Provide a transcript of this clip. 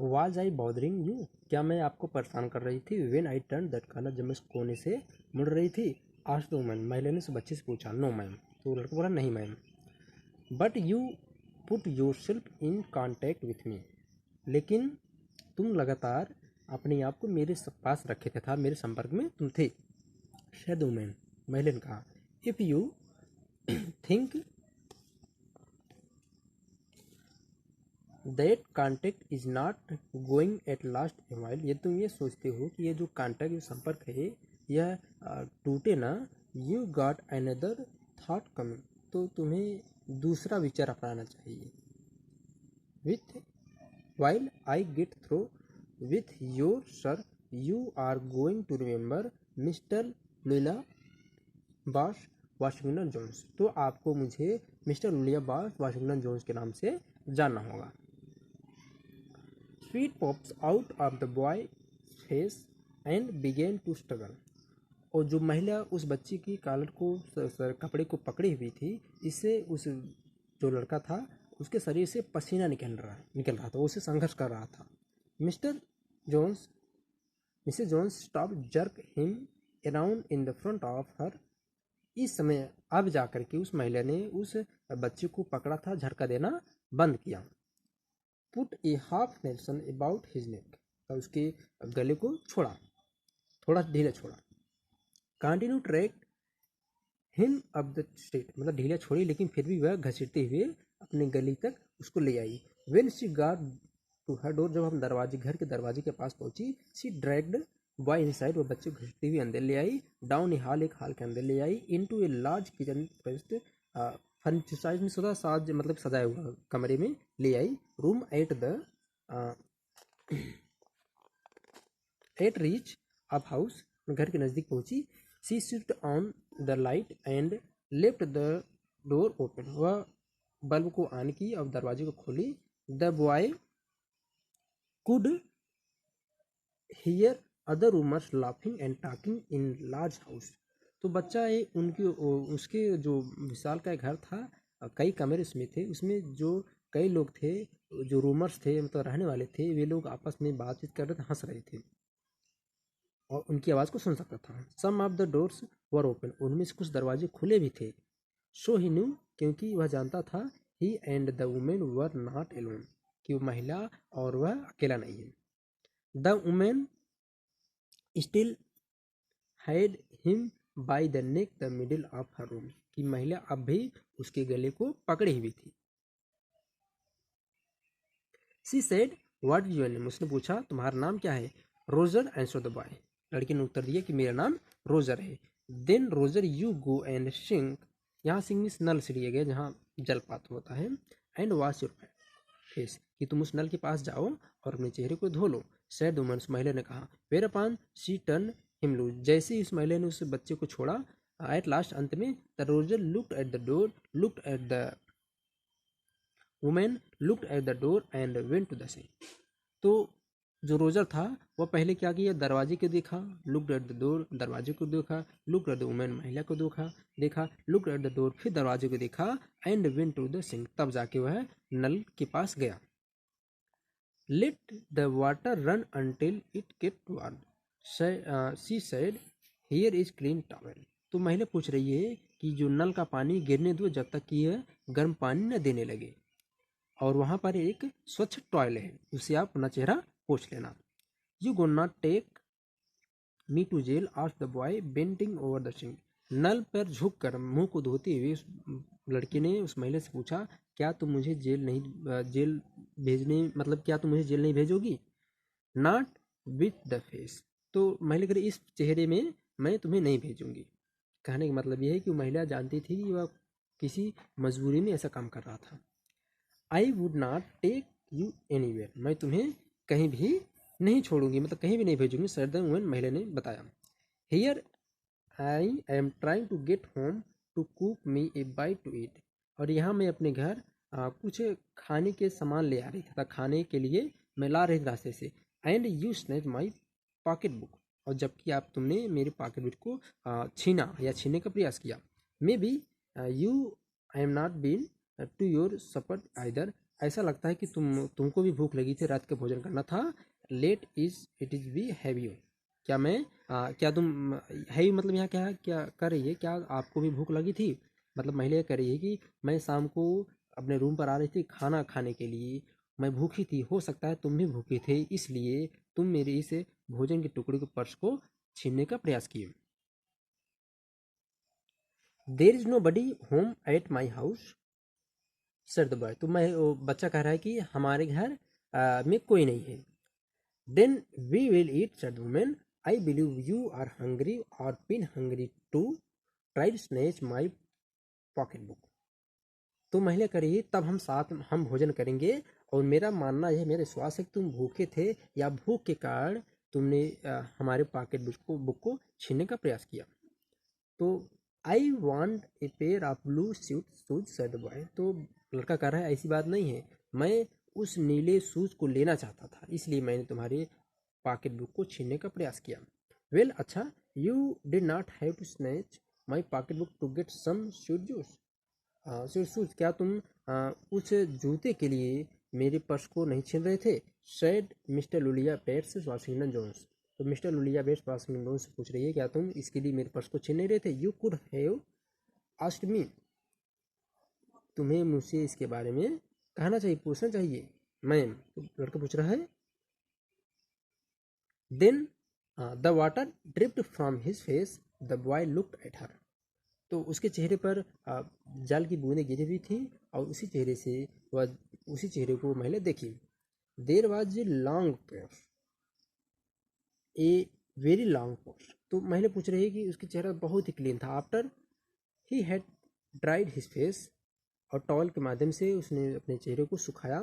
Was I bothering you, क्या मैं आपको परेशान कर रही थी? When I turn that corner, जब मैं उस कोने से मुड़ रही थी। आस्क्ड द वुमन, महिला ने उस बच्चे से पूछा। नो मैम, तो लड़का बोला नहीं ma'am. But you put your self in contact with me, लेकिन तुम लगातार अपने आप को मेरे पास रखे थे, था मेरे संपर्क में तुम थे। शायद वुमेन, महिला ने कहा। If you think that contact is not going at last a while, ये तुम ये सोचते हो कि ये जो कॉन्टैक्ट जो संपर्क है यह टूटे ना, you got another thought coming, तो तुम्हें दूसरा विचार अपनाना चाहिए। With while I get through with your sir, you are going to remember mister Luella Bosh Washington Jones, तो आपको मुझे mister Luella Bosh Washington Jones के नाम से जानना होगा। Sweat pops out of the boy face and began to struggle, और जो महिला उस बच्ची की कॉलर को कपड़े को पकड़ी हुई थी, इससे उस जो लड़का था उसके शरीर से पसीना निकल रहा था, उसे संघर्ष कर रहा था। Mr Jones Mrs Jones stop jerk him around in the front of her, इस समय अब जाकर के उस महिला ने उस बच्चे को पकड़ा था, झटका देना बंद किया। Put A half Nelson about his neck, और उसके गले को छोड़ा, थोड़ा ढीला छोड़ा। Continue track him up the street, मतलब ढीला छोड़ी लेकिन फिर भी वह घसीटते हुए अपने गली तक उसको ले आई। When she got to her door, जब हम घर के दरवाजे के पास पहुंची, शी ड्रैग्ड बॉय इनसाइड, वो बच्चे घसीटते हुए अंदर ले आई। डाउन ए हॉल, एक हॉल के अंदर ले आई। Into a large kitchen first, furniture में सदा साज मतलब सजाया हुआ कमरे में ले आई। Room at the at reach of house, घर के नज़दीक पहुंची। She switched on the light and left the door open, वह बल्ब को ऑन की और दरवाजे को खोली। The boy could hear other roomers laughing and talking in large house, तो बच्चा उसके जो विशाल का घर था, कई कमरे उसमें थे, उसमें जो कई लोग थे, जो रूमर्स थे मतलब रहने वाले थे, वे लोग आपस में बातचीत कर रहे थे, हंस रहे थे और उनकी आवाज़ को सुन सकता था। Some of the doors were open, उनमें से कुछ दरवाजे खुले भी थे। सो ही न्यू, क्योंकि वह जानता था, he and the women were not alone, कि वो महिला और वह अकेला नहीं है। The women still had him by the neck the middle of her room, कि महिला अब भी उसके गले को पकड़ी हुई थी। She said what is your name, उसने पूछा तुम्हारा नाम क्या है? रोजर आंसर्ड द बॉय, लड़की ने उत्तर दिया कि मेरा नाम रोजर है। Then Roger you go and sink, यहाँ सिंक मीन्स नल से लिया गया जहाँ जलपात होता है। एंड वॉश योर फेस, कि तुम उस नल के पास जाओ और अपने चेहरे को धो लो। सैड वुमन, उस महिला ने कहा। Where upon she turn him loose, जैसे ही उस महिला ने उस बच्चे को छोड़ा, एट लास्ट अंत में, the Roger looked at the door, looked at the women, looked at the door and went to the sink, तो जो रोजर था वह पहले क्या किया, दरवाजे को देखा, लुक्ड एट द डोर, दरवाजे को देखा, लुक्ड एट द वुमेन, महिला को देखा, लुक्ड एट द डोर, फिर दरवाजे को देखा, and went to the sink, तब जाके वह नल के पास गया। Let the water run until it get warm, she said here is clean towel, तो महिला पूछ रही है कि जो नल का पानी गिरने दो जब तक कि यह गर्म पानी न देने लगे, और वहाँ पर एक स्वच्छ टॉयल है, उसे आप अपना चेहरा पोंछ लेना। You go not take me to jail, asked the boy bending over the sink, नल पर झुक कर मुंह को धोते हुए उस लड़के ने उस महिला से पूछा, क्या तुम मुझे जेल भेजने मतलब क्या तुम मुझे जेल नहीं भेजोगी? नॉट विथ द फेस, तो महिला कह रही इस चेहरे में मैं तुम्हें नहीं भेजूंगी। कहने का मतलब यह है कि महिला जानती थी कि वह किसी मजबूरी में ऐसा काम कर रहा था। I would not take you anywhere, मैं तुम्हें कहीं भी नहीं छोड़ूंगी, मतलब कहीं भी नहीं भेजूंगी, सर द वुमन, महिला ने बताया। Here I am trying to get home to cook me a bite to eat, और यहाँ मैं अपने घर कुछ खाने के सामान ले आ रही थी, खाने के लिए मैं ला रही थी रास्ते से। And you snatch my pocket book, और जबकि तुमने मेरे पॉकेट बुक को छीना या छीनने का प्रयास किया। May be you I am not been to your supper either, ऐसा लगता है कि तुमको भी भूख लगी थी, रात के भोजन करना था। Let is it is be have you, क्या मैं क्या तुम हैवी मतलब यहाँ क्या क्या कर रही है, क्या आपको भी भूख लगी थी? मतलब महिला ये कह रही है कि मैं शाम को अपने रूम पर आ रही थी खाना खाने के लिए, मैं भूखी थी, हो सकता है तुम भी भूखे थे, इसलिए तुम मेरे इस भोजन के टुकड़े के पर्स को छीनने का प्रयास किए। There is nobody home at my house sir the boy, तो वो बच्चा कह रहा है कि हमारे घर में कोई नहीं है। Then we will eat sir the women, I believe you are hungry or been hungry to, try to snatch my pocket book. तो महिला करिए तब हम भोजन करेंगे, और मेरा मानना यह, मेरा विश्वास है कि तुम भूखे थे या भूख के कारण तुमने हमारे पॉकेट बुक को छीनने का प्रयास किया। तो I want a pair of blue shoes sir the boy, तो लड़का कह रहा है ऐसी बात नहीं है, मैं उस नीले शूज को लेना चाहता था, इसलिए मैंने तुम्हारे पॉकेट बुक को छीनने का प्रयास किया। वेल अच्छा, you did not have to snatch my pocket book to get some shoes, क्या तुम उस जूते के लिए मेरे पर्स को नहीं छीन रहे थे? सेड मिस्टर लुलिया बेट्स वाशिंगटन जोन्स, तो मिस्टर लुलिया बेट्स वाशिंगटन जोन्स से पूछ रही है क्या तुम इसके लिए मेरे पर्स को छीन नहीं रहे थे? You could have asked me, तुम्हें मुझसे इसके बारे में कहना चाहिए, पूछना चाहिए। मैम, तो लड़का पूछ रहा है। Then the water dripped from his face, the boy looked at her, तो उसके चेहरे पर जल की बूंदें गिरी हुई थी, और उसी चेहरे को महिला देखी। There was a long pause, a very long pause, तो महिला पूछ रही है कि उसका चेहरा बहुत ही क्लीन था। After he had dried his face, और टॉवल के माध्यम से उसने अपने चेहरे को सुखाया।